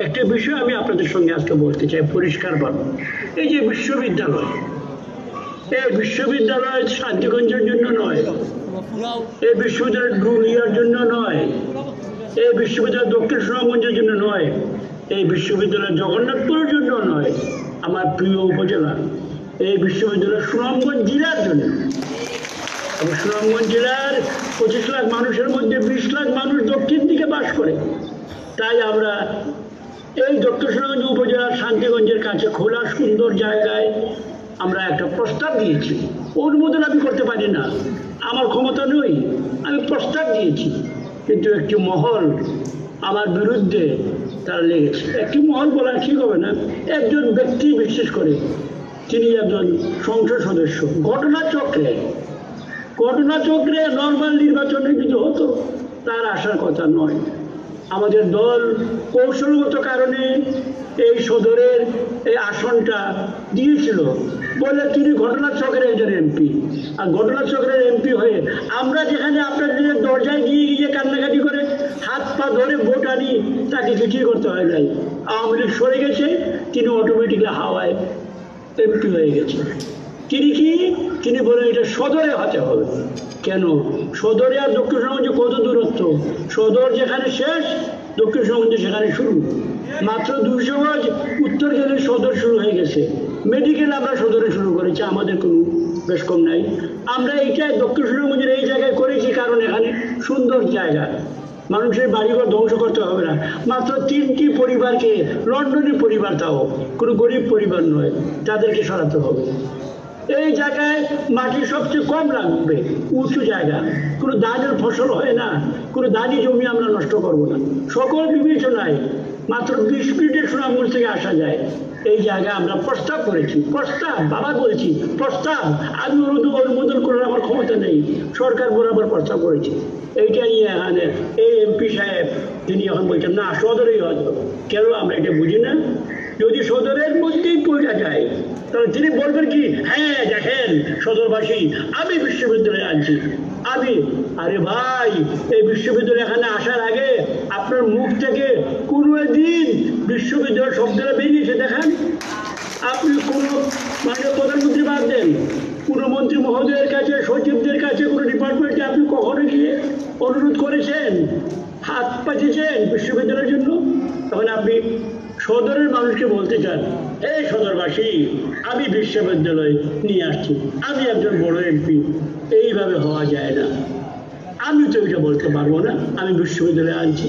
একটা বিষয় আমি আপনাদের সঙ্গে আজকে বলতে চাই পরিষ্কারভাবে। এই যে বিশ্ববিদ্যালয়, এই বিশ্ববিদ্যালয় শান্তিগঞ্জের জন্য নয়, এই বিশ্ববিদ্যালয় ডুলিয়ার জন্য নয়, এই বিশ্ববিদ্যালয় দক্ষিণ সুনামগঞ্জের জন্য নয়, এই বিশ্ববিদ্যালয় জগন্নাথপুরের জন্য নয়, আমার প্রিয় উপজেলা, এই বিশ্ববিদ্যালয় সুনামগঞ্জ জেলার জন্য। সুনামগঞ্জ জেলার 25 লাখ মানুষের মধ্যে 20 লাখ মানুষ দক্ষিণ দিকে বাস করে। তাই আমরা এই দক্ষিণ সুনামগঞ্জ উপজেলার শান্তিগঞ্জের কাছে খোলা সুন্দর জায়গায় আমরা একটা প্রস্তাব দিয়েছি। অনুমোদন আমি করতে পারি না, আমার ক্ষমতা নই, আমি প্রস্তাব দিয়েছি। কিন্তু একটি মহল আমার বিরুদ্ধে তারা লেগেছে। একটি মহল বলা ঠিক হবে না, একজন ব্যক্তি বিশেষ করে, তিনি একজন সংসদ সদস্য। ঘটনাচক্রে নর্মাল নির্বাচনে কিছু হতো, তার আসার কথা নয়। আমাদের দল কৌশলগত কারণে এই সদরের এই আসনটা দিয়েছিল বলে তিনি ঘটনাচক্রের একজন এমপি। আর ঘটনাচক্রের এমপি হয়ে আমরা যেখানে আপনাদের দরজায় গিয়ে গিয়ে কান্নাকাটি করে হাত পা ধরে ভোট আনি, তাকে কিছুই করতে হয় নাই। আওয়ামী লীগ সরে গেছে, তিনি অটোমেটিকলি হাওয়ায় এমপি হয়ে গেছে। তিনি বলেন এটা সদরে হতে হবে। কেন? সদরে আর দক্ষিণ সুনামগঞ্জে কত দূরত্ব? সদর যেখানে শেষ, দক্ষিণ সুনামগঞ্জে সেখানে শুরু। মাত্র 200 গজ উত্তর গেলে সদর শুরু হয়ে গেছে। মেডিকেল আমরা সদরে শুরু করেছি, আমাদের কোনো বেশ কম নাই। আমরা এইটাই দক্ষিণ সুনামগঞ্জের এই জায়গায় করেছি কারণ এখানে সুন্দর জায়গা, মানুষের বাড়িঘর ধ্বংস করতে হবে না। মাত্র 3টি পরিবারকে, লন্ডনের পরিবার, তাও কোনো গরিব পরিবার নয়, তাদেরকে সরাতে হবে। এই জায়গায় মাটি সবচেয়ে কম লাগবে, উঁচু জায়গা, কোনো ধানের ফসল হয় না, কোনো ধানি জমি আমরা নষ্ট করব না। সকল বিবেচনায় মাত্র 20 মিনিটের সুনামগঞ্জ থেকে আসা যায়। এই জায়গায় আমরা প্রস্তাব করেছি, বাবা বলছি প্রস্তাব, আমি অনুমোদন করার আমার ক্ষমতা নেই, সরকার বরাবর প্রস্তাব করেছি। এইটা নিয়ে এখানে এই এমপি সাহেব তিনি এখন বলছেন না সদরেই হয়তো। কেন আমরা এটা বুঝি না? যদি সদরের মধ্যেই পড়া যায় তাহলে তিনি বলবেন কি, হ্যাঁ দেখেন সদরবাসী, আমি বিশ্ববিদ্যালয়ে আনছি। আরে ভাই, এই বিশ্ববিদ্যালয় এখানে আসার আগে আপনার মুখ থেকে কোনো দিন বিশ্ববিদ্যালয় শব্দটা বেরিয়েছে দেখেন? আপনি কোনো মাননীয় প্রধানমন্ত্রী বাদ দেন, কোনো মন্ত্রী মহোদয়ের কাছে, সচিবদের কাছে, কোনো ডিপার্টমেন্টে আপনি কখনো গিয়ে অনুরোধ করেছেন, হাত পাঠিয়েছেন বিশ্ববিদ্যালয়ের জন্য? তখন আপনি সদরের মানুষকে বলতে চান, এই সদরবাসী, আমি বিশ্ববিদ্যালয় নিয়ে আসছি, আমি একজন বড় এমপি। এইভাবে হওয়া যায় না। আমি তো এটা বলতে পারবো না আমি বিশ্ববিদ্যালয়ে আনছি।